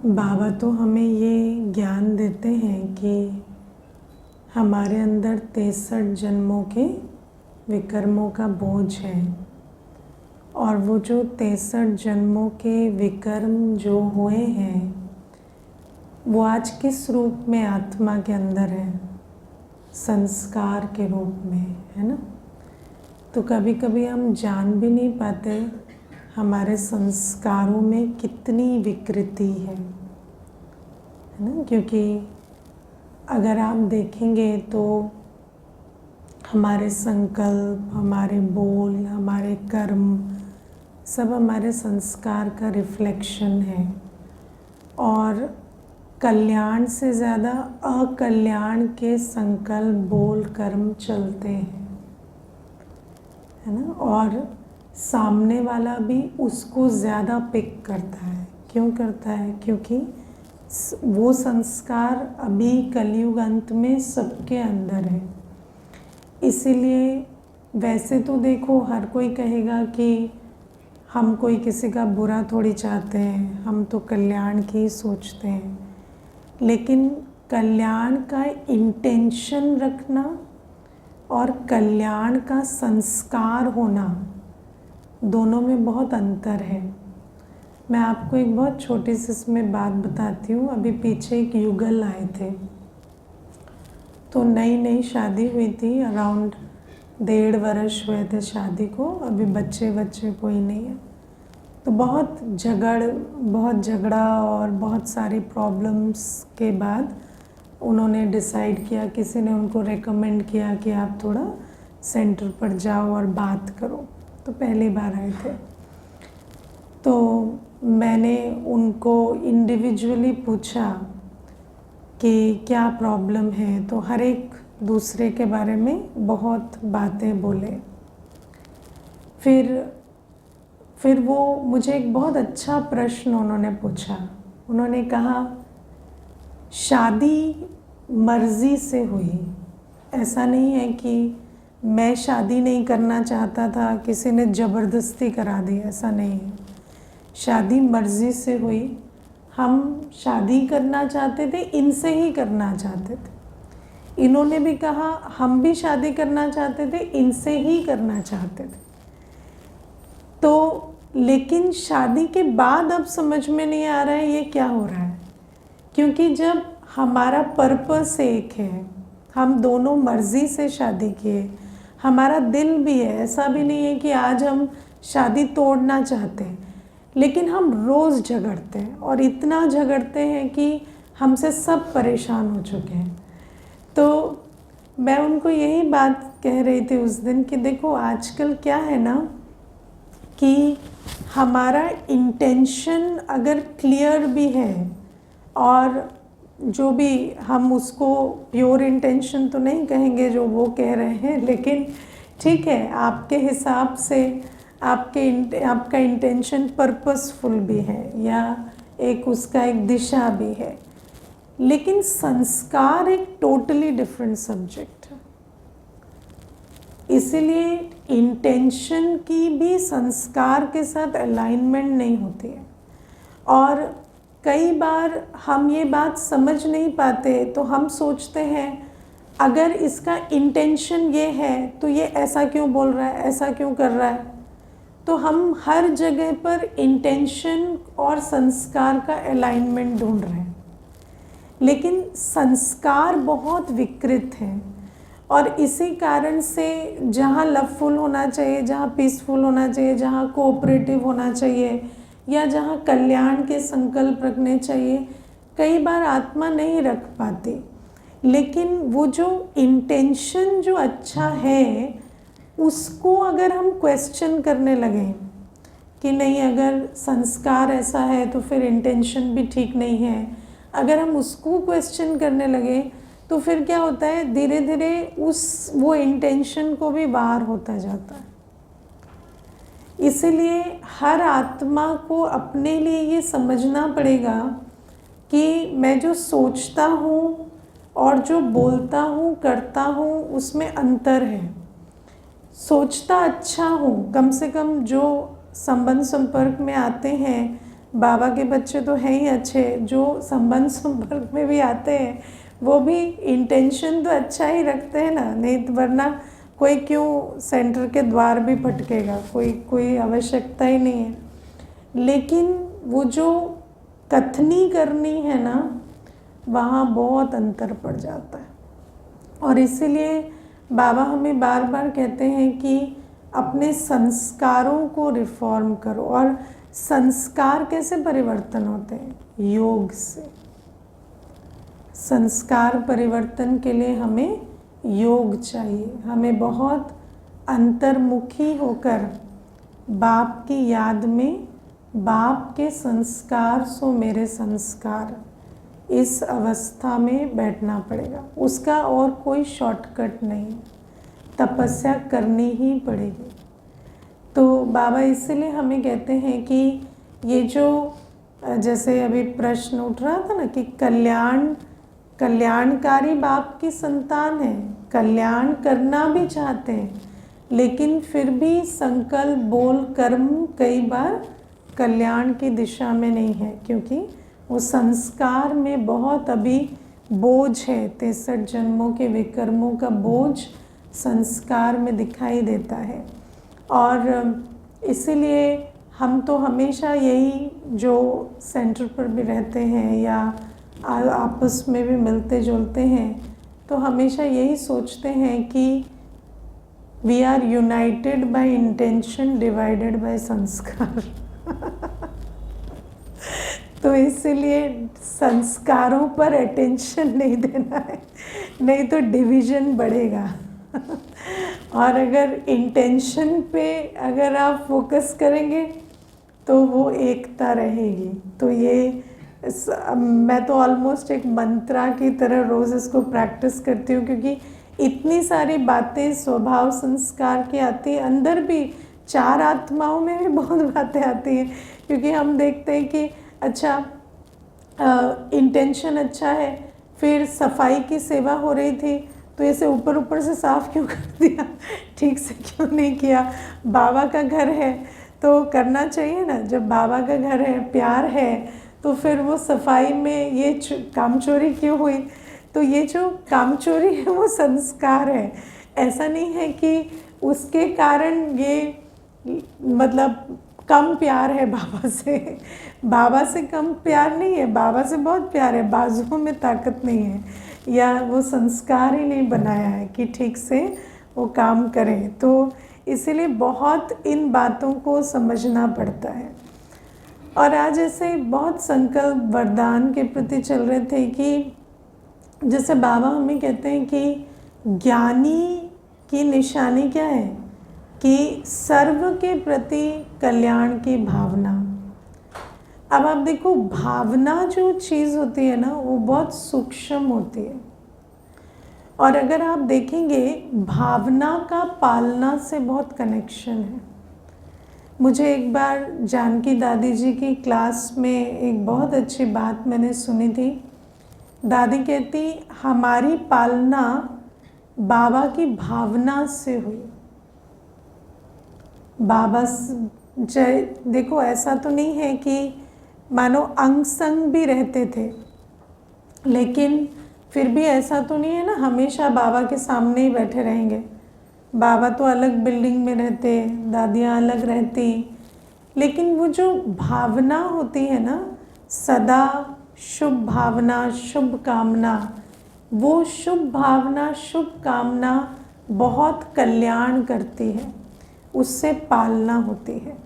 बाबा तो हमें ये ज्ञान देते हैं कि हमारे अंदर 63 जन्मों के विकर्मों का बोझ है और वो जो 63 जन्मों के विकर्म जो हुए हैं वो आज किस रूप में आत्मा के अंदर है, संस्कार के रूप में, है ना। तो कभी कभी हम जान भी नहीं पाते हमारे संस्कारों में कितनी विकृति है ना। क्योंकि अगर आप देखेंगे तो हमारे संकल्प, हमारे बोल, हमारे कर्म सब हमारे संस्कार का रिफ्लेक्शन है और कल्याण से ज़्यादा अकल्याण के संकल्प, बोल, कर्म चलते हैं, है ना। और सामने वाला भी उसको ज़्यादा पिक करता है। क्यों करता है? क्योंकि वो संस्कार अभी कलयुग अंत में सबके अंदर है। इसीलिए वैसे तो देखो हर कोई कहेगा कि हम कोई किसी का बुरा थोड़ी चाहते हैं, हम तो कल्याण की ही सोचते हैं। लेकिन कल्याण का इंटेंशन रखना और कल्याण का संस्कार होना, दोनों में बहुत अंतर है। मैं आपको एक बहुत छोटी सी इसमें बात बताती हूँ। अभी पीछे एक युगल आए थे, तो नई नई शादी हुई थी, अराउंड 1.5 वर्ष हुए थे शादी को। अभी बच्चे कोई नहीं है। तो बहुत झगड़ा और बहुत सारी प्रॉब्लम्स के बाद उन्होंने डिसाइड किया, किसी ने उनको रेकमेंड किया कि आप थोड़ा सेंटर पर जाओ और बात करो। तो पहली बार आए थे, तो मैंने उनको इंडिविजुअली पूछा कि क्या प्रॉब्लम है। तो हर एक दूसरे के बारे में बहुत बातें बोले। फिर वो मुझे एक बहुत अच्छा प्रश्न उन्होंने पूछा। उन्होंने कहा, शादी मर्जी से हुई, ऐसा नहीं है कि मैं शादी नहीं करना चाहता था, किसी ने ज़बरदस्ती करा दी, ऐसा नहीं है। शादी मर्जी से हुई। हम शादी करना चाहते थे, इनसे ही करना चाहते थे। इन्होंने भी कहा हम भी शादी करना चाहते थे, इनसे ही करना चाहते थे। तो लेकिन शादी के बाद अब समझ में नहीं आ रहा है ये क्या हो रहा है। क्योंकि जब हमारा पर्पस एक है, हम दोनों मर्जी से शादी किए, हमारा दिल भी है, ऐसा भी नहीं है कि आज हम शादी तोड़ना चाहते हैं, लेकिन हम रोज़ झगड़ते हैं और इतना झगड़ते हैं कि हमसे सब परेशान हो चुके हैं। तो मैं उनको यही बात कह रही थी उस दिन कि देखो आजकल क्या है ना कि हमारा इंटेंशन अगर क्लियर भी है और जो भी हम उसको प्योर इंटेंशन तो नहीं कहेंगे जो वो कह रहे हैं, लेकिन ठीक है आपके हिसाब से आपका इंटेंशन पर्पसफुल भी है या एक उसका एक दिशा भी है, लेकिन संस्कार एक टोटली डिफरेंट सब्जेक्ट है। इसीलिए इंटेंशन की भी संस्कार के साथ अलाइनमेंट नहीं होती है। और कई बार हम ये बात समझ नहीं पाते, तो हम सोचते हैं अगर इसका इंटेंशन ये है तो ये ऐसा क्यों बोल रहा है, ऐसा क्यों कर रहा है। तो हम हर जगह पर इंटेंशन और संस्कार का अलाइनमेंट ढूंढ रहे हैं, लेकिन संस्कार बहुत विकृत हैं। और इसी कारण से जहाँ लवफुल होना चाहिए, जहाँ पीसफुल होना चाहिए, जहाँ कोऑपरेटिव होना चाहिए या जहाँ कल्याण के संकल्प रखने चाहिए, कई बार आत्मा नहीं रख पाती। लेकिन वो जो इंटेंशन जो अच्छा है उसको अगर हम क्वेश्चन करने लगें कि नहीं, अगर संस्कार ऐसा है तो फिर इंटेंशन भी ठीक नहीं है, अगर हम उसको क्वेश्चन करने लगे तो फिर क्या होता है, धीरे धीरे वो इंटेंशन को भी बाहर होता जाता है। इसलिए हर आत्मा को अपने लिए ये समझना पड़ेगा कि मैं जो सोचता हूँ और जो बोलता हूँ, करता हूँ, उसमें अंतर है। सोचता अच्छा हूँ, कम से कम जो संबंध संपर्क में आते हैं बाबा के बच्चे तो हैं ही अच्छे, जो संबंध संपर्क में भी आते हैं वो भी इंटेंशन तो अच्छा ही रखते हैं ना, नहीं तो वरना कोई क्यों सेंटर के द्वार भी भटकेगा, कोई आवश्यकता ही नहीं है। लेकिन वो जो कथनी करनी है ना, वहाँ बहुत अंतर पड़ जाता है। और इसीलिए बाबा हमें बार बार कहते हैं कि अपने संस्कारों को रिफॉर्म करो। और संस्कार कैसे परिवर्तन होते हैं? योग से। संस्कार परिवर्तन के लिए हमें योग चाहिए। हमें बहुत अंतर्मुखी होकर बाप की याद में, बाप के संस्कार सो मेरे संस्कार, इस अवस्था में बैठना पड़ेगा। उसका और कोई शॉर्टकट नहीं है, तपस्या करनी ही पड़ेगी। तो बाबा इसीलिए हमें कहते हैं कि ये जो, जैसे अभी प्रश्न उठ रहा था ना कि कल्याणकारी बाप की संतान है, कल्याण करना भी चाहते हैं, लेकिन फिर भी संकल्प बोल कर्म कई बार कल्याण की दिशा में नहीं है, क्योंकि वो संस्कार में बहुत अभी बोझ है। 63 जन्मों के विकर्मों का बोझ संस्कार में दिखाई देता है। और इसीलिए हम तो हमेशा यही, जो सेंटर पर भी रहते हैं या आपस में भी मिलते जुलते हैं, तो हमेशा यही सोचते हैं कि we are united by intention divided by sanskar. तो इसीलिए संस्कारों पर अटेंशन नहीं देना है, नहीं तो डिवीज़न बढ़ेगा। और अगर इंटेंशन पे अगर आप फोकस करेंगे तो वो एकता रहेगी। तो ये मैं तो ऑलमोस्ट एक मंत्रा की तरह रोज़ इसको प्रैक्टिस करती हूँ, क्योंकि इतनी सारी बातें स्वभाव संस्कार की आती है। अंदर भी 4 आत्माओं में भी बहुत बातें आती हैं, क्योंकि हम देखते हैं कि अच्छा इंटेंशन अच्छा है, फिर सफाई की सेवा हो रही थी तो ऐसे ऊपर ऊपर से साफ़ क्यों कर दिया, ठीक से क्यों नहीं किया। बाबा का घर है तो करना चाहिए ना, जब बाबा का घर है, प्यार है, तो फिर वो सफाई में ये कामचोरी क्यों हुई। तो ये जो कामचोरी है वो संस्कार है। ऐसा नहीं है कि उसके कारण ये मतलब कम प्यार है बाबा से। बाबा से कम प्यार नहीं है, बाबा से बहुत प्यार है, बाजुओं में ताकत नहीं है, या वो संस्कार ही नहीं बनाया है कि ठीक से वो काम करें। तो इसीलिए बहुत इन बातों को समझना पड़ता है। और आज ऐसे बहुत संकल्प वरदान के प्रति चल रहे थे कि जैसे बाबा हमें कहते हैं कि ज्ञानी की निशानी क्या है कि सर्व के प्रति कल्याण की भावना। अब आप देखो, भावना जो चीज़ होती है ना, वो बहुत सूक्ष्म होती है। और अगर आप देखेंगे, भावना का पालना से बहुत कनेक्शन है। मुझे एक बार जानकी दादी जी की क्लास में एक बहुत अच्छी बात मैंने सुनी थी। दादी कहती, हमारी पालना बाबा की भावना से हुई। बाबा देखो, ऐसा तो नहीं है कि मानो अंग संग भी रहते थे, लेकिन फिर भी ऐसा तो नहीं है ना हमेशा बाबा के सामने ही बैठे रहेंगे। बाबा तो अलग बिल्डिंग में रहते, दादियाँ अलग रहती, लेकिन वो जो भावना होती है ना, सदा शुभ भावना, शुभ कामना, वो शुभ भावना, शुभ कामना बहुत कल्याण करती है, उससे पालना होती है।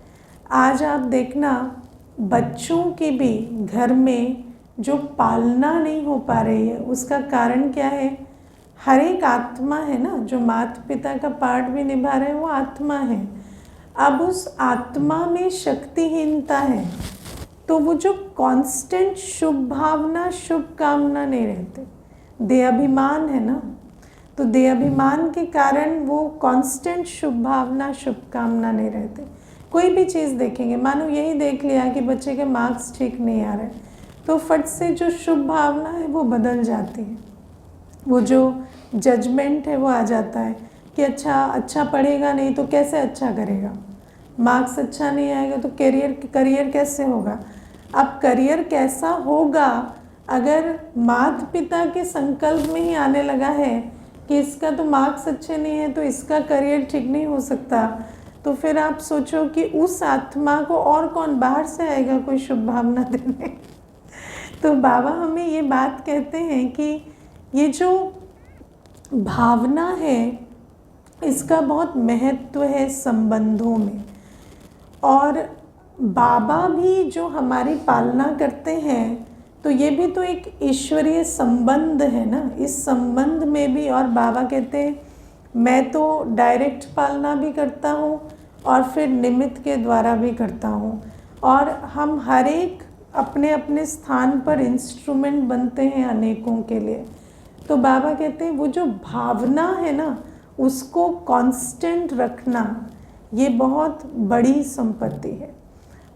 आज आप देखना, बच्चों की भी घर में जो पालना नहीं हो पा रही है, उसका कारण क्या है? हर एक आत्मा है ना, जो माता पिता का पार्ट भी निभा रहे हैं, वो आत्मा है। अब उस आत्मा में शक्तिहीनता है, तो वो जो कांस्टेंट शुभ भावना, शुभ कामना नहीं रहते। देहाभिमान है ना, तो देहाभिमान के कारण वो कांस्टेंट शुभ भावना, शुभ कामना नहीं रहते। कोई भी चीज़ देखेंगे, मानो यही देख लिया कि बच्चे के मार्क्स ठीक नहीं आ रहे, तो फट से जो शुभ भावना है वो बदल जाती है। वो जो जजमेंट है वो आ जाता है कि अच्छा पढ़ेगा नहीं तो कैसे अच्छा करेगा, मार्क्स अच्छा नहीं आएगा तो करियर कैसे होगा। अब करियर कैसा होगा अगर माता पिता के संकल्प में ही आने लगा है कि इसका तो मार्क्स अच्छे नहीं है तो इसका करियर ठीक नहीं हो सकता, तो फिर आप सोचो कि उस आत्मा को और कौन बाहर से आएगा कोई शुभ भावना देने। तो बाबा हमें ये बात कहते हैं कि ये जो भावना है इसका बहुत महत्व है संबंधों में, और बाबा भी जो हमारी पालना करते हैं तो ये भी तो एक ईश्वरीय संबंध है ना। इस संबंध में भी, और बाबा कहते हैं मैं तो डायरेक्ट पालना भी करता हूँ और फिर निमित्त के द्वारा भी करता हूँ, और हम हर एक अपने अपने स्थान पर इंस्ट्रूमेंट बनते हैं अनेकों के लिए। तो बाबा कहते हैं वो जो भावना है ना उसको कांस्टेंट रखना ये बहुत बड़ी संपत्ति है।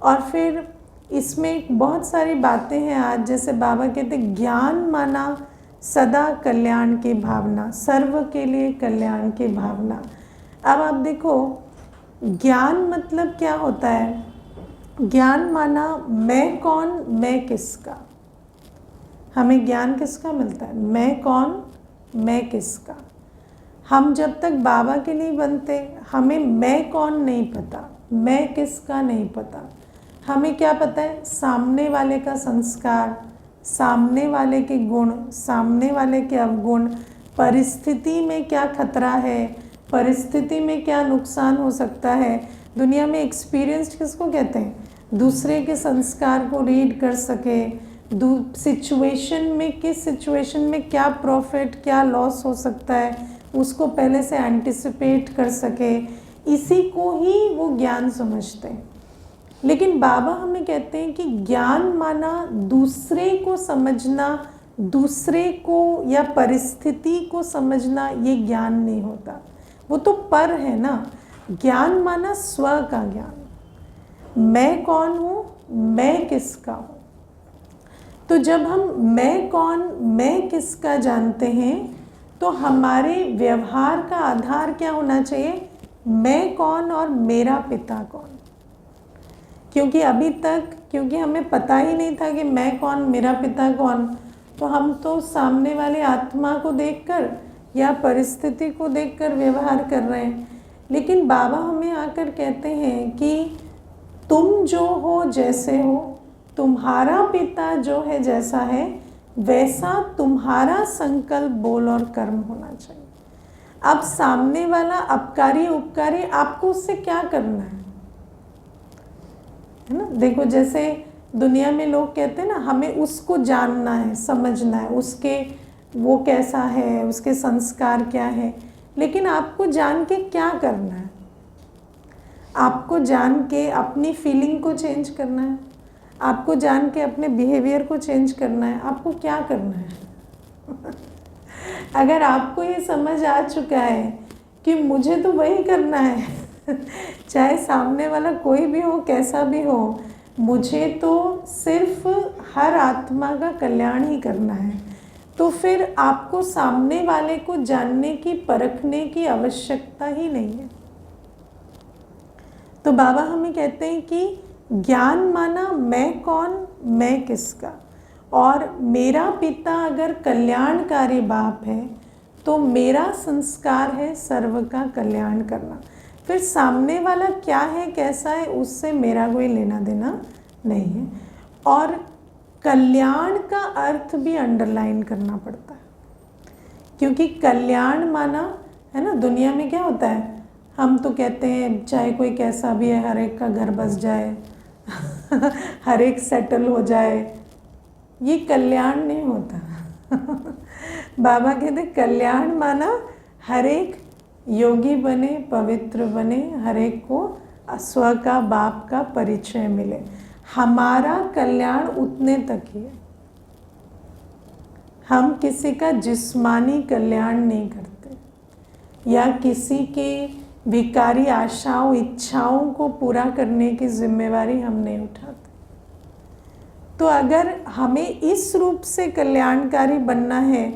और फिर इसमें बहुत सारी बातें हैं आज, जैसे बाबा कहते हैं ज्ञान माना सदा कल्याण की भावना, सर्व के लिए कल्याण की भावना। अब आप देखो ज्ञान मतलब क्या होता है। ज्ञान माना मैं कौन मैं किसका। हमें ज्ञान किसका मिलता है, मैं कौन मैं किसका। हम जब तक बाबा के नहीं बनते हमें मैं कौन नहीं पता, मैं किसका नहीं पता। हमें क्या पता है, सामने वाले का संस्कार, सामने वाले के गुण, सामने वाले के अवगुण, परिस्थिति में क्या खतरा है, परिस्थिति में क्या नुकसान हो सकता है। दुनिया में एक्सपीरियंस्ड किसको कहते हैं, दूसरे के संस्कार को रीड कर सके, सिचुएशन में किस सिचुएशन में क्या प्रॉफिट क्या लॉस हो सकता है उसको पहले से एंटिसिपेट कर सके, इसी को ही वो ज्ञान समझते हैं। लेकिन बाबा हमें कहते हैं कि ज्ञान माना दूसरे को समझना, दूसरे को या परिस्थिति को समझना, ये ज्ञान नहीं होता, वो तो पर है ना। ज्ञान माना स्व का ज्ञान, मैं कौन हूँ मैं किसका हूँ। तो जब हम मैं कौन मैं किसका जानते हैं तो हमारे व्यवहार का आधार क्या होना चाहिए, मैं कौन और मेरा पिता कौन। क्योंकि अभी तक क्योंकि हमें पता ही नहीं था कि मैं कौन मेरा पिता कौन, तो हम तो सामने वाले आत्मा को देखकर या परिस्थिति को देखकर व्यवहार कर रहे हैं। लेकिन बाबा हमें आकर कहते हैं कि तुम जो हो जैसे हो, तुम्हारा पिता जो है जैसा है वैसा तुम्हारा संकल्प बोल और कर्म होना चाहिए। अब सामने वाला अपकारी उपकारी आपको उससे क्या करना है ना। देखो जैसे दुनिया में लोग कहते हैं ना हमें उसको जानना है समझना है, उसके वो कैसा है उसके संस्कार क्या है। लेकिन आपको जान के क्या करना है, आपको जान के अपनी फीलिंग को चेंज करना है, आपको जान के अपने बिहेवियर को चेंज करना है, आपको क्या करना है। अगर आपको ये समझ आ चुका है कि मुझे तो वही करना है चाहे सामने वाला कोई भी हो कैसा भी हो, मुझे तो सिर्फ हर आत्मा का कल्याण ही करना है, तो फिर आपको सामने वाले को जानने की परखने की आवश्यकता ही नहीं है। तो बाबा हमें कहते हैं कि ज्ञान माना मैं कौन मैं किसका, और मेरा पिता अगर कल्याणकारी बाप है तो मेरा संस्कार है सर्व का कल्याण करना। फिर सामने वाला क्या है कैसा है उससे मेरा कोई लेना देना नहीं है। और कल्याण का अर्थ भी अंडरलाइन करना पड़ता है, क्योंकि कल्याण माना है ना, दुनिया में क्या होता है हम तो कहते हैं चाहे कोई कैसा भी है हर एक का घर बस जाए हर एक सेटल हो जाए, ये कल्याण नहीं होता। बाबा कहते कल्याण माना हर एक योगी बने पवित्र बने, हर एक को स्व का बाप का परिचय मिले। हमारा कल्याण उतने तक ही है, हम किसी का जिस्मानी कल्याण नहीं करते या किसी के विकारी आशाओं इच्छाओं को पूरा करने की जिम्मेवारी हम नहीं उठाते। तो अगर हमें इस रूप से कल्याणकारी बनना है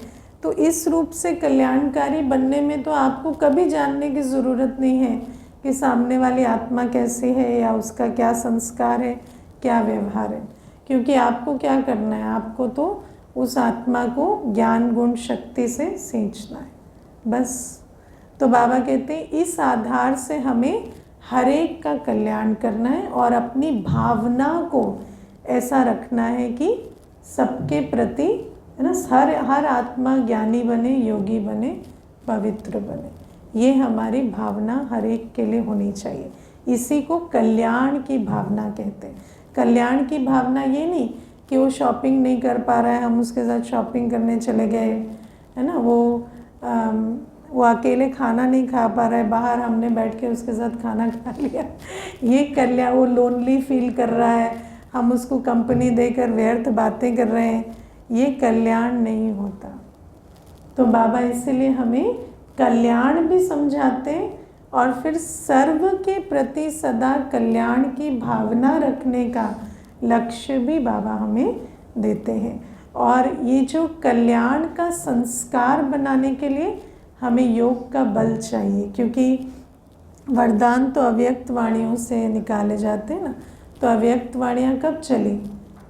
तो इस रूप से कल्याणकारी बनने में तो आपको कभी जानने की ज़रूरत नहीं है कि सामने वाली आत्मा कैसी है या उसका क्या संस्कार है क्या व्यवहार है, क्योंकि आपको क्या करना है, आपको तो उस आत्मा को ज्ञान गुण शक्ति से सींचना है बस। तो बाबा कहते हैं इस आधार से हमें हर एक का कल्याण करना है और अपनी भावना को ऐसा रखना है कि सबके प्रति, है ना, हर आत्मा ज्ञानी बने, योगी बने, पवित्र बने। ये हमारी भावना हर एक के लिए होनी चाहिए। इसी को कल्याण की भावना कहते हैं। कल्याण की भावना ये नहीं कि वो शॉपिंग नहीं कर पा रहा है, हम उसके साथ शॉपिंग करने चले गए, है ना, वो अकेले खाना नहीं खा पा रहा है, बाहर हमने बैठ के उसके साथ खाना खा लिया, ये कल्याण। वो लोनली फील कर रहा है, हम उसको कंपनी देकर व्यर्थ बातें कर रहे हैं, ये कल्याण नहीं होता। तो बाबा इसीलिए हमें कल्याण भी समझाते हैं और फिर सर्व के प्रति सदा कल्याण की भावना रखने का लक्ष्य भी बाबा हमें देते हैं। और ये जो कल्याण का संस्कार बनाने के लिए हमें योग का बल चाहिए, क्योंकि वरदान तो अव्यक्त वाणियों से निकाले जाते हैं ना। तो अव्यक्त वाणियाँ कब चली?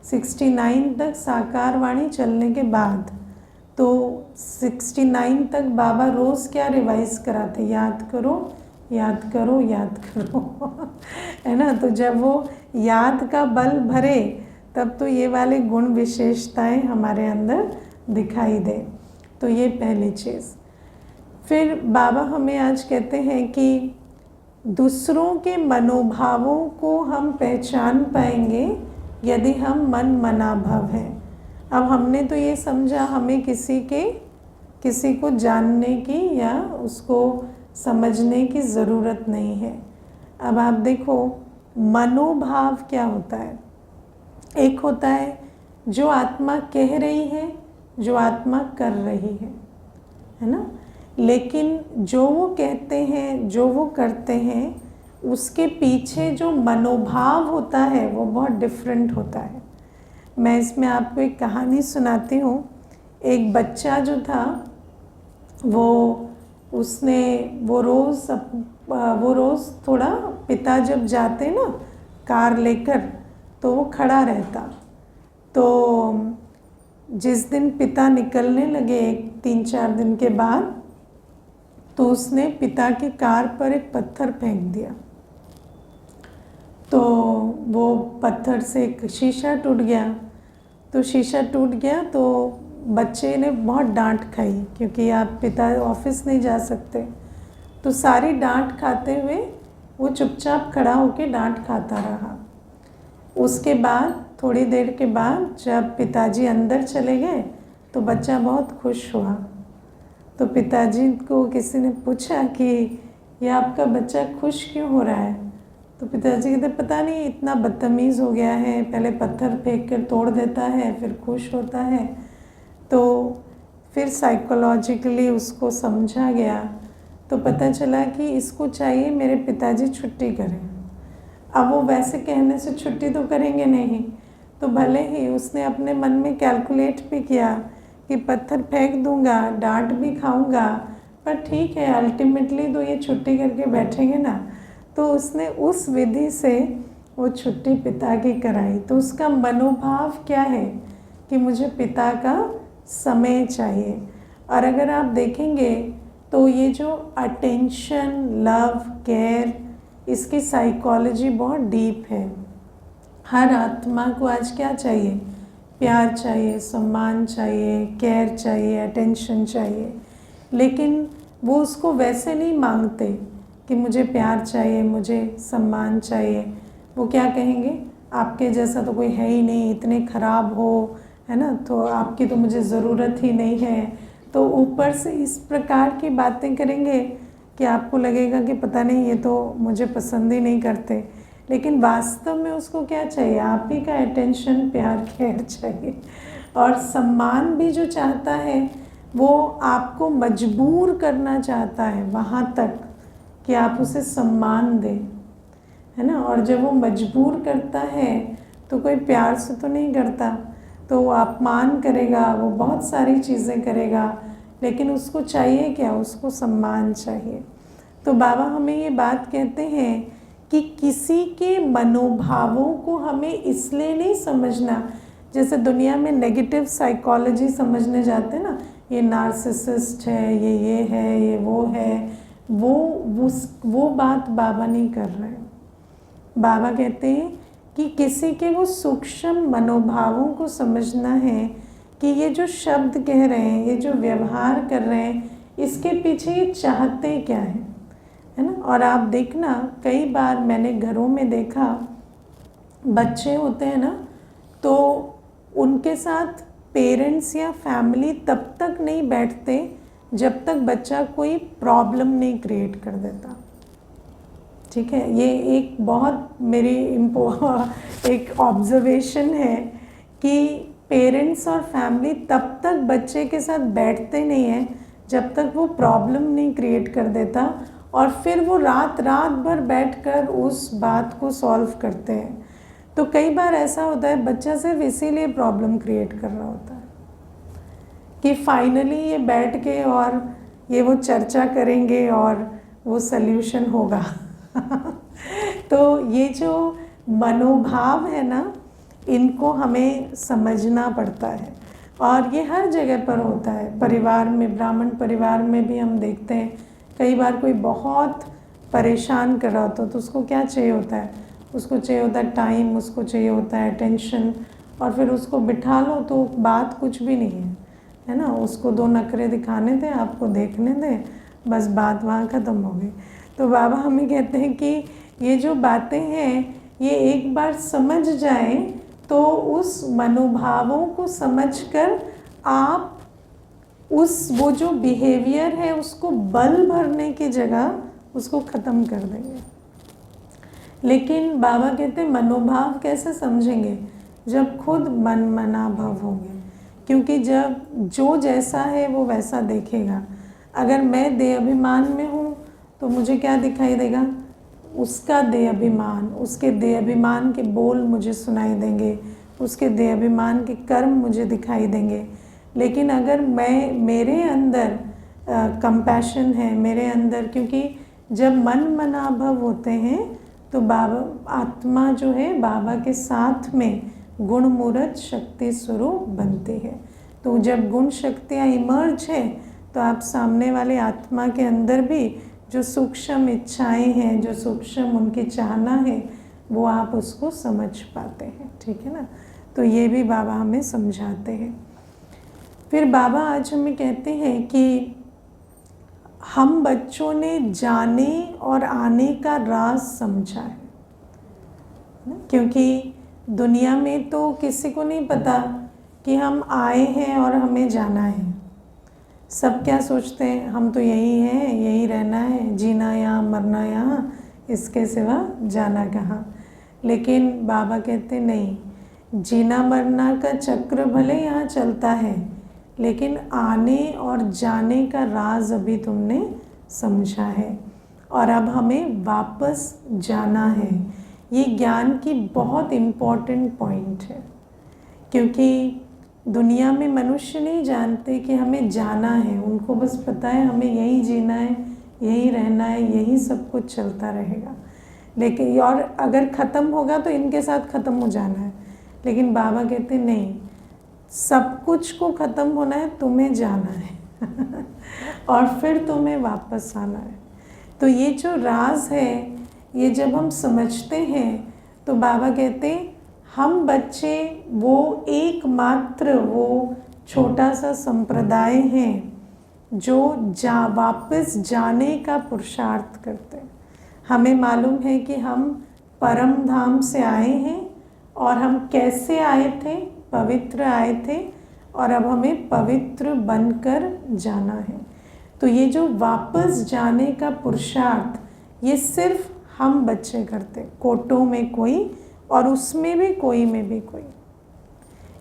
69 तक साकार वाणी चलने के बाद। तो 69 तक बाबा रोज़ क्या रिवाइज कराते? याद करो, याद करो, याद करो है ना। तो जब वो याद का बल भरे तब तो ये वाले गुण विशेषताएं हमारे अंदर दिखाई दे। तो ये पहली चीज़। फिर बाबा हमें आज कहते हैं कि दूसरों के मनोभावों को हम पहचान पाएंगे यदि हम मन मनाभव हैं। अब हमने तो ये समझा हमें किसी को जानने की या उसको समझने की ज़रूरत नहीं है। अब आप देखो मनोभाव क्या होता है। एक होता है जो आत्मा कह रही है, जो आत्मा कर रही है ना। लेकिन जो वो कहते हैं, जो वो करते हैं, उसके पीछे जो मनोभाव होता है वो बहुत डिफरेंट होता है। मैं इसमें आपको एक कहानी सुनाती हूँ। एक बच्चा जो था वो रोज़ थोड़ा पिता जब जाते ना कार लेकर तो वो खड़ा रहता। तो जिस दिन पिता निकलने लगे 3-4 दिन के बाद, तो उसने पिता की कार पर एक पत्थर फेंक दिया। तो वो पत्थर से एक शीशा टूट गया। तो शीशा टूट गया तो बच्चे ने बहुत डांट खाई, क्योंकि आप पिता ऑफिस नहीं जा सकते। तो सारी डांट खाते हुए वो चुपचाप खड़ा होकर डांट खाता रहा। उसके बाद थोड़ी देर के बाद जब पिताजी अंदर चले गए तो बच्चा बहुत खुश हुआ। तो पिताजी को किसी ने पूछा कि ये आपका बच्चा खुश क्यों हो रहा है? तो पिताजी कहते पता नहीं, इतना बदतमीज़ हो गया है, पहले पत्थर फेंक कर तोड़ देता है फिर खुश होता है। तो फिर साइकोलॉजिकली उसको समझा गया तो पता चला कि इसको चाहिए मेरे पिताजी छुट्टी करें। अब वो वैसे कहने से छुट्टी तो करेंगे नहीं, तो भले ही उसने अपने मन में कैलकुलेट भी किया कि पत्थर फेंक दूंगा, डांट भी खाऊंगा, पर ठीक है अल्टीमेटली तो ये छुट्टी करके बैठेंगे ना। तो उसने उस विधि से वो छुट्टी पिता की कराई। तो उसका मनोभाव क्या है कि मुझे पिता का समय चाहिए। और अगर आप देखेंगे तो ये जो अटेंशन, लव, केयर, इसकी साइकोलॉजी बहुत डीप है। हर आत्मा को आज क्या चाहिए? प्यार चाहिए, सम्मान चाहिए, केयर चाहिए, अटेंशन चाहिए। लेकिन वो उसको वैसे नहीं मांगते कि मुझे प्यार चाहिए, मुझे सम्मान चाहिए। वो क्या कहेंगे? आपके जैसा तो कोई है ही नहीं, इतने ख़राब हो, है ना, तो आपकी तो मुझे ज़रूरत ही नहीं है। तो ऊपर से इस प्रकार की बातें करेंगे कि आपको लगेगा कि पता नहीं ये तो मुझे पसंद ही नहीं करते। लेकिन वास्तव में उसको क्या चाहिए? आप ही का अटेंशन, प्यार, केयर चाहिए। और सम्मान भी जो चाहता है वो आपको मजबूर करना चाहता है वहाँ तक कि आप उसे सम्मान दें, है ना। और जब वो मजबूर करता है तो कोई प्यार से तो नहीं करता, तो वो अपमान करेगा, वो बहुत सारी चीज़ें करेगा, लेकिन उसको चाहिए क्या? उसको सम्मान चाहिए। तो बाबा हमें ये बात कहते हैं कि किसी के मनोभावों को हमें इसलिए नहीं समझना, जैसे दुनिया में नेगेटिव साइकोलॉजी समझने जाते हैं ना, ये नार्सिसिस्ट है, ये है, ये वो है, वो बात बाबा नहीं कर रहे हैं। बाबा कहते हैं कि किसी के वो सूक्ष्म मनोभावों को समझना है कि ये जो शब्द कह रहे हैं, ये जो व्यवहार कर रहे हैं, इसके पीछे ये चाहते क्या है ना। और आप देखना, कई बार मैंने घरों में देखा, बच्चे होते हैं ना, तो उनके साथ पेरेंट्स या फैमिली तब तक नहीं बैठते जब तक बच्चा कोई प्रॉब्लम नहीं क्रिएट कर देता। ठीक है, ये एक बहुत मेरी एक ऑब्जर्वेशन है कि पेरेंट्स और फैमिली तब तक बच्चे के साथ बैठते नहीं हैं जब तक वो प्रॉब्लम नहीं क्रिएट कर देता, और फिर वो रात भर बैठकर उस बात को सॉल्व करते हैं। तो कई बार ऐसा होता है, बच्चा सिर्फ इसीलिए प्रॉब्लम क्रिएट कर रहा होता है कि फाइनली ये बैठ के और ये वो चर्चा करेंगे और वो सल्यूशन होगा। तो ये जो मनोभाव है ना, इनको हमें समझना पड़ता है, और ये हर जगह पर होता है। परिवार में, ब्राह्मण परिवार में भी हम देखते हैं, कई बार कोई बहुत परेशान कर रहा होता है तो उसको क्या चाहिए होता है, उसको चाहिए होता है टाइम, उसको चाहिए होता है अटेंशन, और फिर उसको बिठा लो तो बात कुछ भी नहीं है ना। उसको 2 नखरे दिखाने दें, आपको देखने दें, बस बात वहाँ ख़त्म हो गई। तो बाबा हमें कहते हैं कि ये जो बातें हैं, ये एक बार समझ जाएं तो उस मनोभावों को समझकर आप वो जो बिहेवियर है उसको बल भरने की जगह उसको ख़त्म कर देंगे। लेकिन बाबा कहते हैं मनोभाव कैसे समझेंगे, जब खुद मना भाव होंगे, क्योंकि जब जो जैसा है वो वैसा देखेगा। अगर मैं देह अभिमान में हूँ तो मुझे क्या दिखाई देगा, उसका देह अभिमान, उसके देह अभिमान के बोल मुझे सुनाई देंगे, उसके देह अभिमान के कर्म मुझे दिखाई देंगे। लेकिन अगर मेरे अंदर कंपैशन है, मेरे अंदर, क्योंकि जब मन मनाभव होते हैं तो बाबा आत्मा जो है बाबा के साथ में गुण मूर्त शक्ति स्वरूप बनती है। तो जब गुण शक्तियाँ इमर्ज है तो आप सामने वाले आत्मा के अंदर भी जो सूक्ष्म इच्छाएं हैं, जो सूक्ष्म उनकी चाहना है, वो आप उसको समझ पाते हैं। ठीक है ना। तो ये भी बाबा हमें समझाते हैं। फिर बाबा आज हमें कहते हैं कि हम बच्चों ने जाने और आने का राज समझा है, क्योंकि दुनिया में तो किसी को नहीं पता कि हम आए हैं और हमें जाना है। सब क्या सोचते हैं, हम तो यही हैं, यही रहना है, जीना यहाँ, मरना यहाँ, इसके सिवा जाना कहाँ। लेकिन बाबा कहते नहीं, जीना मरना का चक्र भले यहाँ चलता है, लेकिन आने और जाने का राज अभी तुमने समझा है, और अब हमें वापस जाना है। ये ज्ञान की बहुत इम्पॉर्टेंट पॉइंट है, क्योंकि दुनिया में मनुष्य नहीं जानते कि हमें जाना है। उनको बस पता है हमें यही जीना है, यही रहना है, यही सब कुछ चलता रहेगा। लेकिन और अगर ख़त्म होगा तो इनके साथ ख़त्म हो जाना है। लेकिन बाबा कहते नहीं, सब कुछ को ख़त्म होना है, तुम्हें जाना है और फिर तुम्हें वापस आना है। तो ये जो राज है, ये जब हम समझते हैं तो बाबा कहते हम बच्चे वो एकमात्र वो छोटा सा संप्रदाय हैं जो वापस जाने का पुरुषार्थ करते हैं। हमें मालूम है कि हम परम धाम से आए हैं, और हम कैसे आए थे, पवित्र आए थे, और अब हमें पवित्र बनकर जाना है। तो ये जो वापस जाने का पुरुषार्थ, ये सिर्फ हम बच्चे करते, कोटों में कोई, और उसमें भी कोई में भी कोई,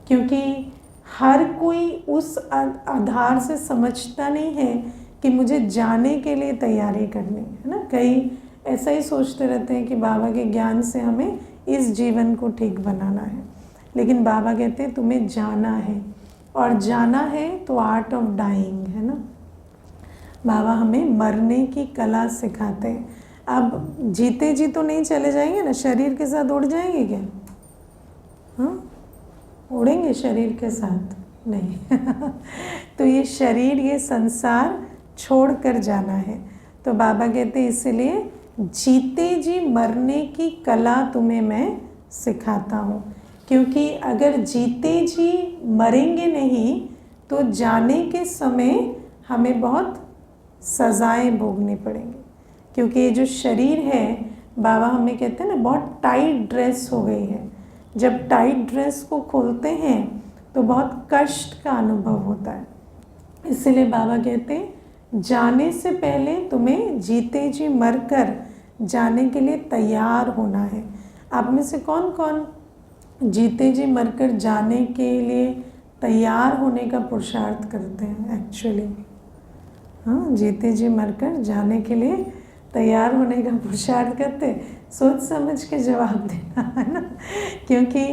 क्योंकि हर कोई उस आधार से समझता नहीं है कि मुझे जाने के लिए तैयारी करनी है ना। कई ऐसा ही सोचते रहते हैं कि बाबा के ज्ञान से हमें इस जीवन को ठीक बनाना है, लेकिन बाबा कहते हैं तुम्हें जाना है, और जाना है तो आर्ट ऑफ डाइंग है ना। बाबा हमें मरने की कला सिखाते हैं। अब जीते जी तो नहीं चले जाएंगे ना, शरीर के साथ उड़ जाएंगे क्या? हाँ, उड़ेंगे शरीर के साथ? नहीं। तो ये शरीर, ये संसार छोड़ कर जाना है। तो बाबा कहते हैं इसलिए जीते जी मरने की कला तुम्हें मैं सिखाता हूँ, क्योंकि अगर जीते जी मरेंगे नहीं तो जाने के समय हमें बहुत सज़ाएं भोगनी पड़ेंगी। क्योंकि ये जो शरीर है, बाबा हमें कहते हैं ना, बहुत टाइट ड्रेस हो गई है। जब टाइट ड्रेस को खोलते हैं तो बहुत कष्ट का अनुभव होता है। इसलिए बाबा कहते हैं जाने से पहले तुम्हें जीते जी मरकर जाने के लिए तैयार होना है। आप में से कौन कौन जीते जी मरकर जाने के लिए तैयार होने का पुरुषार्थ करते हैं एक्चुअली? हाँ, जीते जी मरकर जाने के लिए तैयार होने का पुरुषार्थ करते। सोच समझ के जवाब देना, है ना, क्योंकि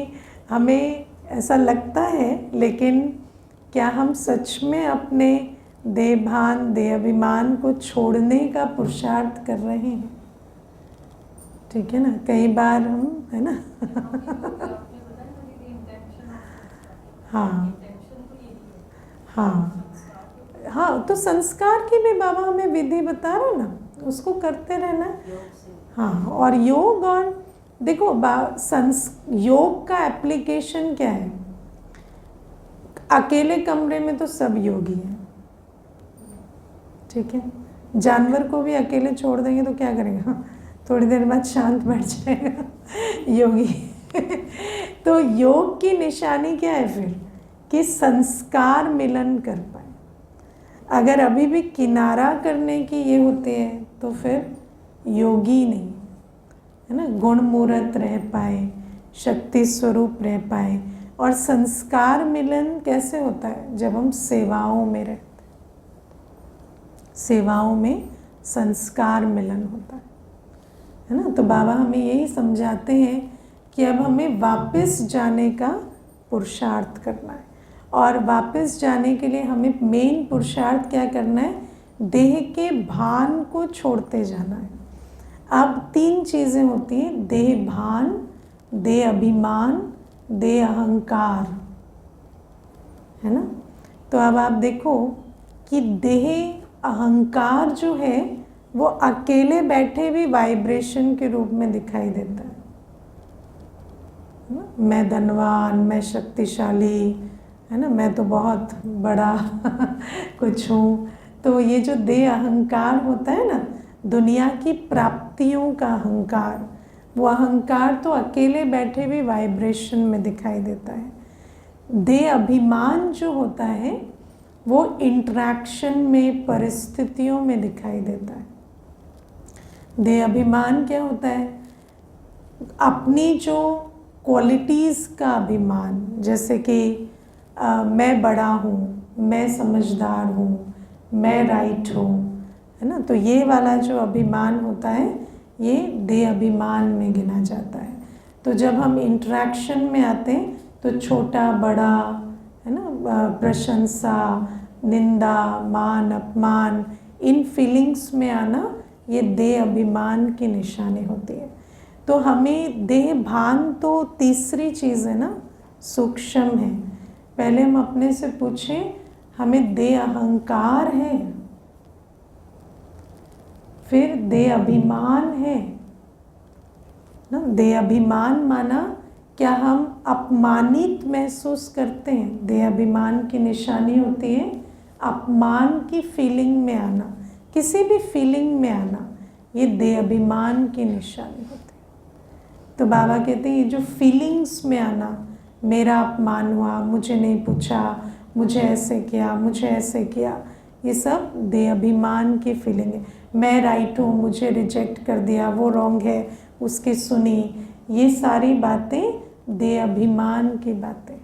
हमें ऐसा लगता है, लेकिन क्या हम सच में अपने देहभान, देह अभिमान को छोड़ने का पुरुषार्थ कर रहे हैं? ठीक है ना, कई बार हम, है ना। हाँ हाँ हाँ, तो संस्कार की भी बाबा हमें विधि बता रहे ना, उसको करते रहना। हाँ, और योग, और देखो योग का एप्लीकेशन क्या है? अकेले कमरे में तो सब योगी हैं, ठीक है। जानवर को भी अकेले छोड़ देंगे तो क्या करेगा? थोड़ी देर बाद शांत बैठ जाएगा योगी। तो योग की निशानी क्या है फिर? कि संस्कार मिलन कर पाए। अगर अभी भी किनारा करने की ये होती है तो फिर योगी नहीं, है ना। गुण मूर्त रह पाए, शक्ति स्वरूप रह पाए। और संस्कार मिलन कैसे होता है? जब हम सेवाओं में रहते, सेवाओं में संस्कार मिलन होता है ना। तो बाबा हमें यही समझाते हैं कि अब हमें वापस जाने का पुरुषार्थ करना है। और वापस जाने के लिए हमें मेन पुरुषार्थ क्या करना है? देह के भान को छोड़ते जाना है। अब 3 चीज़ें होती हैं: देह भान, देह अभिमान, देह अहंकार, है ना। तो अब आप देखो कि देह अहंकार जो है वो अकेले बैठे भी वाइब्रेशन के रूप में दिखाई देता है ना। मैं धनवान, मैं शक्तिशाली, है ना, मैं तो बहुत बड़ा कुछ हूँ। तो ये जो देह अहंकार होता है ना, दुनिया की प्राप्तियों का अहंकार, वो अहंकार तो अकेले बैठे भी वाइब्रेशन में दिखाई देता है। देह अभिमान जो होता है वो इंटरेक्शन में, परिस्थितियों में दिखाई देता है। देह अभिमान क्या होता है? अपनी जो क्वालिटीज़ का अभिमान, जैसे कि मैं बड़ा हूँ, मैं समझदार हूँ, मैं राइट हूँ, है ना। तो ये वाला जो अभिमान होता है ये देह अभिमान में गिना जाता है। तो जब हम इंटरेक्शन में आते हैं तो छोटा बड़ा, है ना, प्रशंसा, निंदा, मान, अपमान, इन फीलिंग्स में आना, ये देह अभिमान की निशानी होती है। तो हमें देह भान तो तीसरी चीज़ है ना, सूक्ष्म है। पहले हम अपने से पूछें हमें देह अहंकार है, फिर देह अभिमान है ना। देह अभिमान माना क्या हम अपमानित महसूस करते हैं? देह अभिमान की निशानी होती है अपमान की फीलिंग में आना, किसी भी फीलिंग में आना, ये देह अभिमान की निशानी होती है। तो बाबा कहते हैं ये जो फीलिंग्स में आना, मेरा अपमान हुआ, मुझे नहीं पूछा, मुझे ऐसे किया, मुझे ऐसे किया, ये सब देह अभिमान की फीलिंग है। मैं राइट हूँ, मुझे रिजेक्ट कर दिया, वो रॉन्ग है, उसकी सुनी, ये सारी बातें देह अभिमान की बातें।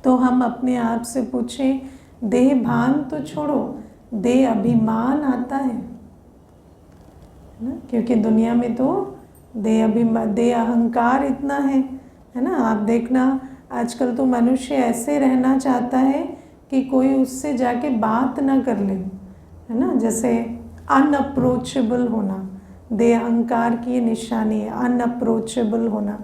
तो हम अपने आप से पूछें, देह भान तो छोड़ो, देह अभिमान आता है ना। क्योंकि दुनिया में तो देह अहंकार इतना है ना। आप देखना आजकल तो मनुष्य ऐसे रहना चाहता है कि कोई उससे जाके बात ना कर ले, है ना। जैसे अनअप्रोचेबल होना, देह अहंकार की ये निशानी है, अनअप्रोचेबल होना,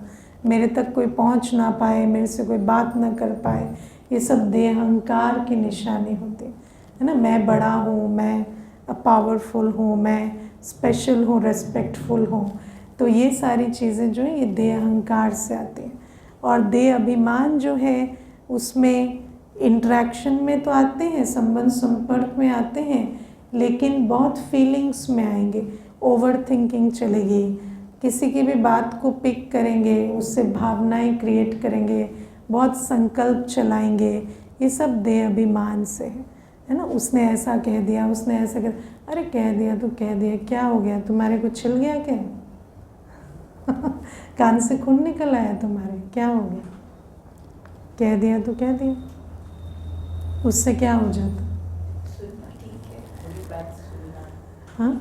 मेरे तक कोई पहुंच ना पाए, मेरे से कोई बात ना कर पाए, ये सब देह अहंकार की निशानी होती है ना। मैं बड़ा हूँ, मैं पावरफुल हूँ, मैं स्पेशल हूँ, रेस्पेक्टफुल हूँ, तो ये सारी चीज़ें जो है ये देह अहंकार से आती हैं। और देह अभिमान जो है उसमें इंटरेक्शन में तो आते हैं, संबंध संपर्क में आते हैं, लेकिन बहुत फीलिंग्स में आएंगे, ओवर थिंकिंग चलेगी, किसी की भी बात को पिक करेंगे, उससे भावनाएं क्रिएट करेंगे, बहुत संकल्प चलाएंगे, ये सब देह अभिमान से है ना। उसने ऐसा कह दिया, उसने ऐसा कह, अरे कह दिया तो कह दिया, क्या हो गया, तुम्हारे कुछ छिल गया क्या कान से खून निकल आया तुम्हारे, क्या हो गया, कह दिया तो कह दिया, उससे क्या हो जाता। हाँ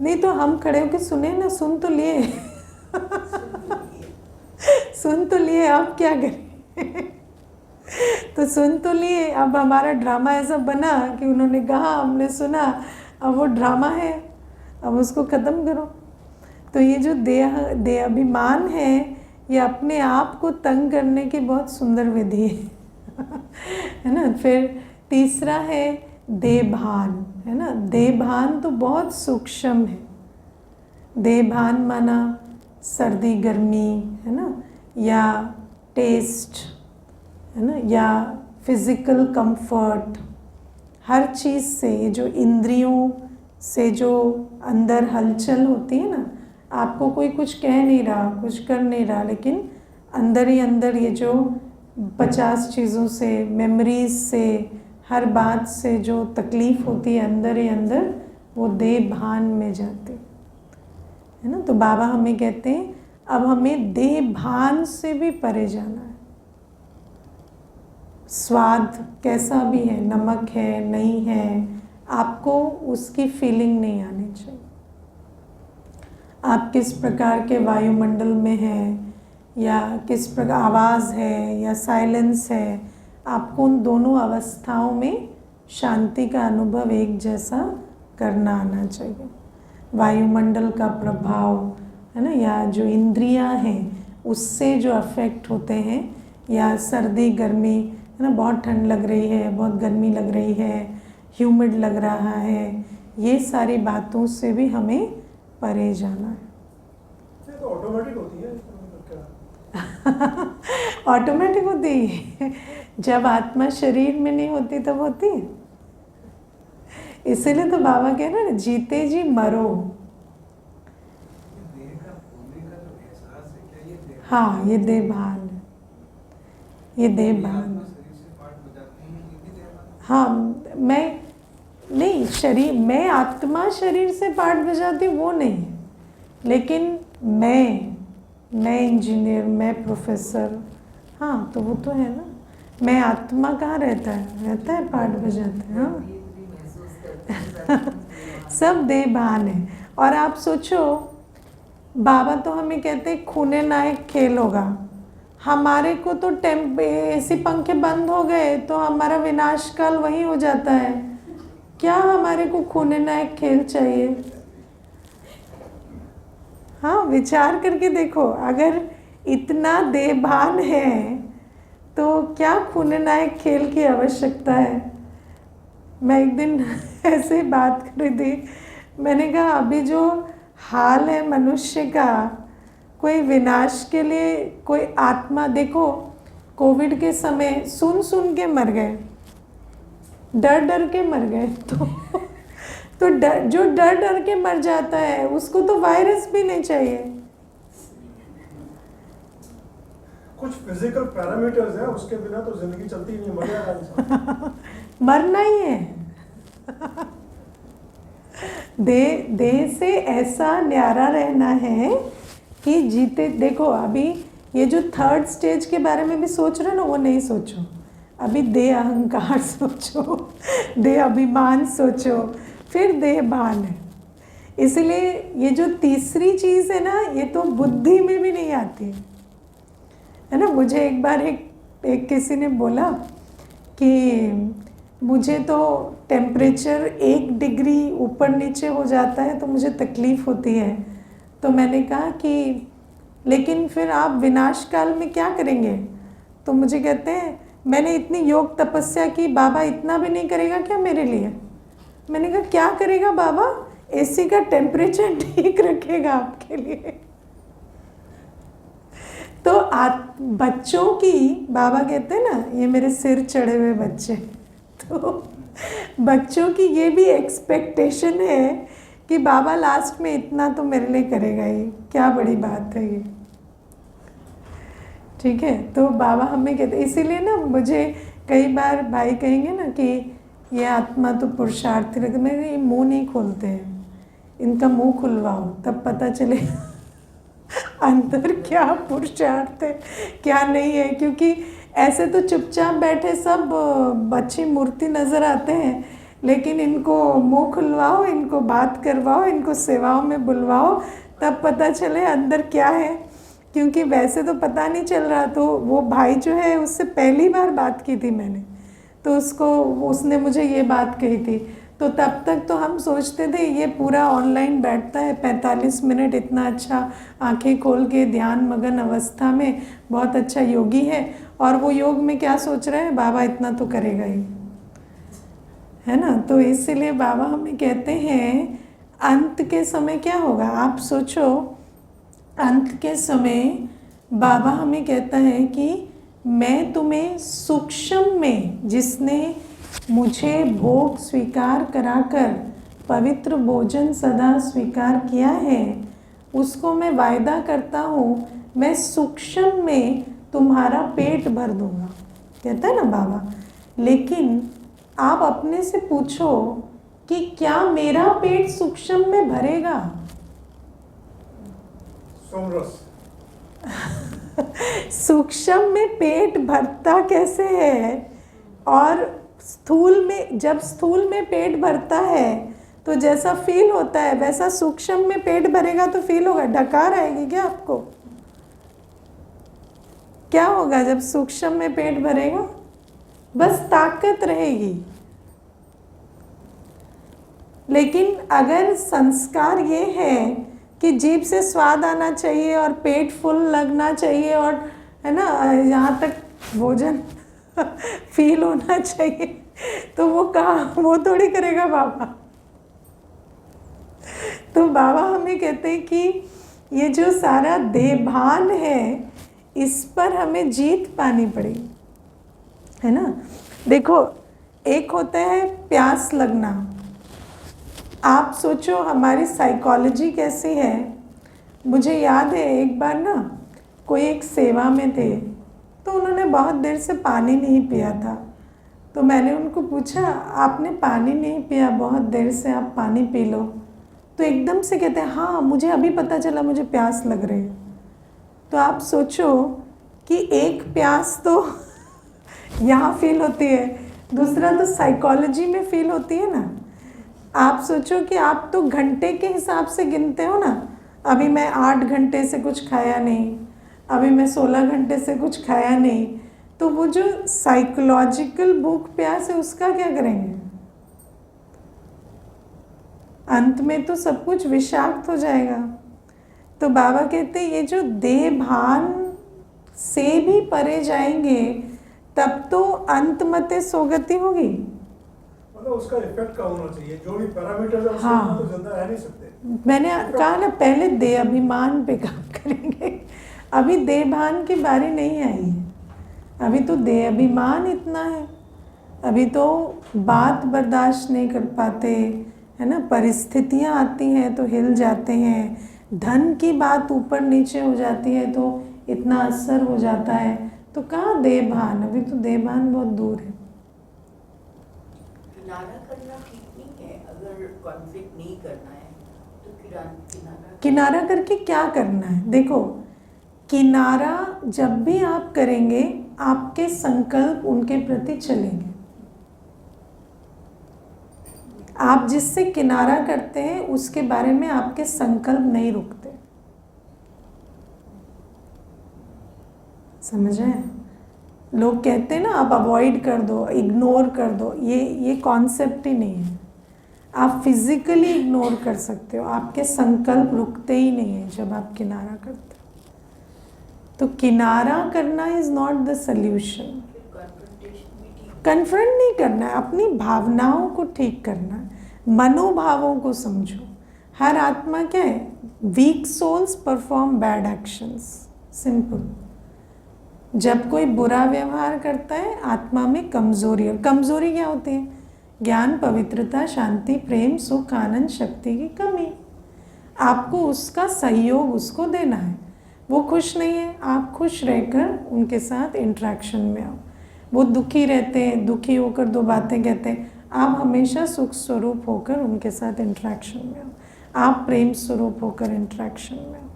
नहीं तो हम खड़े होकर सुने ना, सुन तो लिए सुन तो लिए, अब क्या करें तो सुन तो लिए, अब हमारा ड्रामा ऐसा बना कि उन्होंने कहा, हमने सुना, अब वो ड्रामा है, अब उसको ख़त्म करो। तो ये जो देह अभिमान है, ये अपने आप को तंग करने की बहुत सुंदर विधि है ना। फिर तीसरा है देहभान, है ना। देहभान तो बहुत सूक्ष्म है। देहभान माना सर्दी गर्मी, है ना, या टेस्ट, है ना, या फिज़िकल कंफर्ट, हर चीज़ से, ये जो इंद्रियों से जो अंदर हलचल होती है ना, आपको कोई कुछ कह नहीं रहा, कुछ कर नहीं रहा, लेकिन अंदर ही अंदर ये जो 50 चीज़ों से, मेमोरीज से, हर बात से जो तकलीफ़ होती है अंदर ही अंदर, वो देह भान में जाती है ना। तो बाबा हमें कहते हैं अब हमें देह भान से भी परे जाना है। स्वाद कैसा भी है, नमक है नहीं है, आपको उसकी फीलिंग नहीं आनी चाहिए। आप किस प्रकार के वायुमंडल में हैं, या किस प्रकार आवाज़ है या साइलेंस है, आपको उन दोनों अवस्थाओं में शांति का अनुभव एक जैसा करना आना चाहिए। वायुमंडल का प्रभाव, है ना, या जो इंद्रियां हैं उससे जो अफेक्ट होते हैं, या सर्दी गर्मी, है ना, बहुत ठंड लग रही है, बहुत गर्मी लग रही है, ह्यूमिड लग रहा है, ये सारी बातों से भी हमें परे जाना है। ये तो ऑटोमेटिक होती है ऑटोमेटिक होती है, जब आत्मा शरीर में नहीं होती तब होती है। इसीलिए तो बाबा कह रहे हैं जीते जी मरो। हाँ ये देहभान है, ये देहभान। हाँ मैं नहीं, शरीर, मैं आत्मा शरीर से पाठ बजाती वो नहीं है, लेकिन मैं इंजीनियर, मैं प्रोफेसर, हाँ तो वो तो है ना। मैं आत्मा कहाँ रहता है पाठ बजाते हैं। हाँ सब देहभान है। और आप सोचो, बाबा तो हमें कहते हैं खूने नायक खेल होगा, हमारे को तो एसी पंखे बंद हो गए तो हमारा विनाश काल वही हो जाता है, क्या हमारे को खूने नायक खेल चाहिए। हाँ विचार करके देखो, अगर इतना देहभान है तो क्या खूने नायक खेल की आवश्यकता है। मैं एक दिन ऐसे ही बात कर रही थी, मैंने कहा अभी जो हाल है मनुष्य का, कोई विनाश के लिए कोई आत्मा, देखो कोविड के समय सुन के मर गए, डर के मर गए, तो जो डर के मर जाता है उसको तो वायरस भी नहीं चाहिए। कुछ फिजिकल पैरामीटर्स हैं, उसके बिना तो जिंदगी चलती नहीं, मर जाएगा इंसान। मरना ही है। देह से ऐसा न्यारा रहना है कि जीते। देखो अभी ये जो थर्ड स्टेज के बारे में भी सोच रहे हो ना, वो नहीं सोचो, अभी देह अहंकार सोचो, देह अभिमान सोचो, फिर देहभान है। इसलिए ये जो तीसरी चीज़ है ना, ये तो बुद्धि में भी नहीं आती है ना। मुझे एक बार एक किसी ने बोला कि मुझे तो टेम्परेचर 1 डिग्री ऊपर नीचे हो जाता है तो मुझे तकलीफ़ होती है। तो मैंने कहा कि लेकिन फिर आप विनाश काल में क्या करेंगे? तो मुझे कहते हैं मैंने इतनी योग तपस्या की, बाबा इतना भी नहीं करेगा क्या मेरे लिए? मैंने कहा क्या करेगा बाबा? एसी का टेम्परेचर ठीक रखेगा आपके लिए। तो बच्चों की, बाबा कहते हैं ना ये मेरे सिर चढ़े हुए बच्चे, तो बच्चों की ये भी एक्सपेक्टेशन है कि बाबा लास्ट में इतना तो मेरे लिए करेगा ही, क्या बड़ी बात है ये। ठीक है, तो बाबा हमें कहते, इसीलिए ना मुझे कई बार भाई कहेंगे ना कि ये आत्मा तो पुरुषार्थी लगती, मैं ये मुंह नहीं खोलते हैं, इनका मुंह खुलवाओ तब पता चले अंदर क्या पुरुषार्थ है क्या नहीं है। क्योंकि ऐसे तो चुपचाप बैठे सब अच्छी मूर्ति नज़र आते हैं, लेकिन इनको मुंह खुलवाओ, इनको बात करवाओ, इनको सेवाओं में बुलवाओ, तब पता चले अंदर क्या है। क्योंकि वैसे तो पता नहीं चल रहा। तो वो भाई जो है उससे पहली बार बात की थी मैंने, तो उसने मुझे ये बात कही थी। तो तब तक तो हम सोचते थे ये पूरा ऑनलाइन बैठता है 45 मिनट, इतना अच्छा आंखें खोल के ध्यान मगन अवस्था में, बहुत अच्छा योगी है। और वो योग में क्या सोच रहे हैं, बाबा इतना तो करेगा ही, है ना। तो इसीलिए बाबा हमें कहते हैं अंत के समय क्या होगा। आप सोचो, अंत के समय बाबा हमें कहता है कि मैं तुम्हें सूक्ष्म में, जिसने मुझे भोग स्वीकार कराकर पवित्र भोजन सदा स्वीकार किया है, उसको मैं वायदा करता हूँ मैं सूक्ष्म में तुम्हारा पेट भर दूँगा, कहता है ना बाबा। लेकिन आप अपने से पूछो कि क्या मेरा पेट सूक्ष्म में भरेगा? सूक्ष्म में पेट भरता कैसे है? और स्थूल में, जब स्थूल में पेट भरता है तो जैसा फील होता है वैसा सूक्ष्म में पेट भरेगा तो फील होगा। डकार आएगी क्या आपको? क्या होगा जब सूक्ष्म में पेट भरेगा? बस ताकत रहेगी। लेकिन अगर संस्कार ये है कि जीभ से स्वाद आना चाहिए और पेट फुल लगना चाहिए और, है ना, यहाँ तक भोजन फील होना चाहिए, तो वो कहाँ, वो थोड़ी करेगा बाबा। तो बाबा हमें कहते हैं कि ये जो सारा देहभान है इस पर हमें जीत पानी पड़ेगी, है ना। देखो, एक होता है प्यास लगना। आप सोचो हमारी साइकोलॉजी कैसी है। मुझे याद है एक बार ना कोई एक सेवा में थे, तो उन्होंने बहुत देर से पानी नहीं पिया था। तो मैंने उनको पूछा आपने पानी नहीं पिया, बहुत देर से, आप पानी पी लो। तो एकदम से कहते हैं हाँ मुझे अभी पता चला मुझे प्यास लग रही है। तो आप सोचो कि एक प्यास तो यहाँ फील होती है, दूसरा तो साइकोलॉजी में फील होती है ना। आप सोचो कि आप तो घंटे के हिसाब से गिनते हो ना, अभी मैं 8 घंटे से कुछ खाया नहीं, अभी मैं 16 घंटे से कुछ खाया नहीं, तो वो जो साइकोलॉजिकल भूख प्यास है उसका क्या करेंगे? अंत में तो सब कुछ विषाक्त हो जाएगा। तो बाबा कहते हैं ये जो देह भान से भी परे जाएंगे तब तो अंत मते सोगति होगी। मतलब उसका इफेक्ट कम होना चाहिए, जो भी पैरामीटर्स है उसके हाँ, तो जिंदा रह नहीं सकते। मैंने कहा ना पहले देह अभिमान पे काम करेंगे, अभी देह भान की बारी नहीं आई है। अभी तो देह अभिमान इतना है, अभी तो बात बर्दाश्त नहीं कर पाते, है ना, परिस्थितियाँ आती हैं तो हिल जाते हैं, धन की बात ऊपर नीचे हो जाती है तो इतना असर हो जाता है। तो कहाँ देह भान, अभी तो देह भान बहुत दूर है। किनारा करना ठीक नहीं है, अगर कॉन्फ्लिक्ट नहीं करना है तो किनारा करके क्या करना है? देखो, किनारा जब भी आप करेंगे आपके संकल्प उनके प्रति चलेंगे। आप जिससे किनारा करते हैं उसके बारे में आपके संकल्प नहीं रुकते। समझ रहे हैं? लोग कहते हैं ना आप अवॉइड कर दो, इग्नोर कर दो, ये कॉन्सेप्ट ही नहीं है। आप फिजिकली इग्नोर कर सकते हो, आपके संकल्प रुकते ही नहीं है जब आप किनारा करते हो। तो किनारा करना is not the solution. Confrontation भी ठीक कन्फ्रंट नहीं करना है, अपनी भावनाओं को ठीक करना है, मनोभावों को समझो। हर आत्मा क्या है? Weak souls perform bad actions, simple. जब कोई बुरा व्यवहार करता है आत्मा में कमजोरी, और कमजोरी क्या होती है? ज्ञान, पवित्रता, शांति, प्रेम, सुख, आनंद, शक्ति की कमी। आपको उसका सहयोग उसको देना है। वो खुश नहीं है, आप खुश रहकर उनके साथ इंटरेक्शन में आओ। वो दुखी रहते हैं, दुखी होकर दो बातें कहते हैं, आप हमेशा सुख स्वरूप होकर उनके साथ इंटरेक्शन में आओ। आप प्रेम स्वरूप होकर इंटरेक्शन में आओ,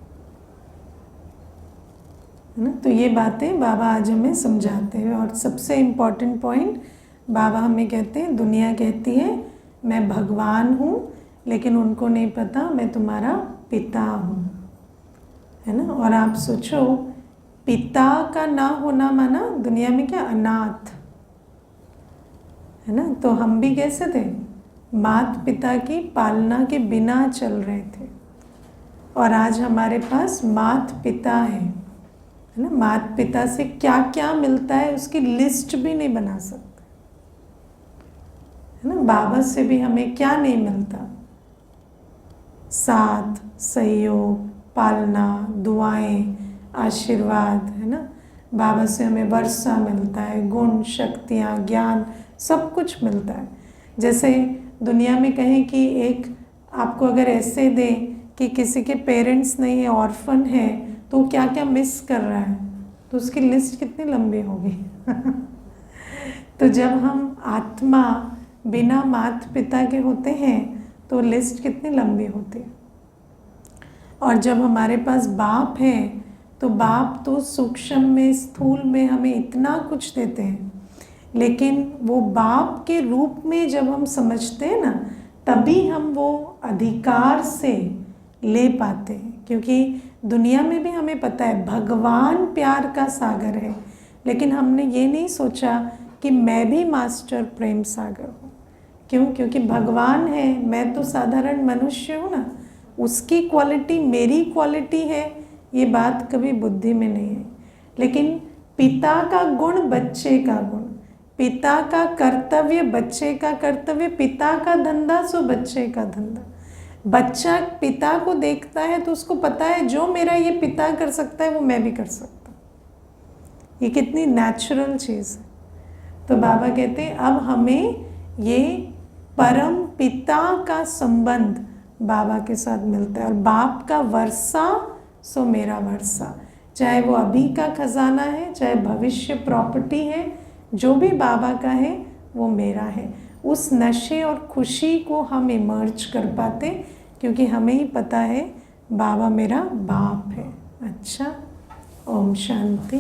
है ना। तो ये बातें बाबा आज हमें समझाते हैं। और सबसे इम्पॉर्टेंट पॉइंट, बाबा हमें कहते हैं, दुनिया कहती है मैं भगवान हूँ, लेकिन उनको नहीं पता मैं तुम्हारा पिता हूँ, है ना। और आप सोचो, पिता का ना होना माना दुनिया में क्या? अनाथ, है ना। तो हम भी कैसे थे? माता पिता की पालना के बिना चल रहे थे, और आज हमारे पास माता पिता है ना। माता पिता से क्या क्या मिलता है उसकी लिस्ट भी नहीं बना सकते, है ना। बाबा से भी हमें क्या नहीं मिलता? साथ, सहयोग, पालना, दुआएं, आशीर्वाद, है ना। बाबा से हमें वर्षा मिलता है, गुण, शक्तियाँ, ज्ञान, सब कुछ मिलता है। जैसे दुनिया में कहें कि एक आपको अगर ऐसे दें कि किसी के पेरेंट्स नहीं है, ऑर्फन है, तो क्या क्या मिस कर रहा है, तो उसकी लिस्ट कितनी लंबी होगी। तो जब हम आत्मा बिना माता पिता के होते हैं तो लिस्ट कितनी लंबी होती है। और जब हमारे पास बाप है तो बाप तो सूक्ष्म में, स्थूल में हमें इतना कुछ देते हैं, लेकिन वो बाप के रूप में जब हम समझते हैं ना, तभी हम वो अधिकार से ले पाते हैं। क्योंकि दुनिया में भी हमें पता है भगवान प्यार का सागर है, लेकिन हमने ये नहीं सोचा कि मैं भी मास्टर प्रेम सागर हूँ। क्यों? क्योंकि भगवान है, मैं तो साधारण मनुष्य हूँ ना। उसकी क्वालिटी मेरी क्वालिटी है, ये बात कभी बुद्धि में नहीं है। लेकिन पिता का गुण बच्चे का गुण, पिता का कर्तव्य बच्चे का कर्तव्य, पिता का धंधा सो बच्चे का धंधा। बच्चा पिता को देखता है तो उसको पता है जो मेरा ये पिता कर सकता है वो मैं भी कर सकता हूँ। ये कितनी नेचुरल चीज़ है। तो बाबा कहते हैं अब हमें ये परम पिता का संबंध बाबा के साथ मिलता है, और बाप का वर्षा सो मेरा वर्षा। चाहे वो अभी का खजाना है, चाहे भविष्य प्रॉपर्टी है, जो भी बाबा का है वो मेरा है। उस नशे और खुशी को हम इमर्ज कर पाते, क्योंकि हमें ही पता है बाबा मेरा बाप है। अच्छा, ओम शांति।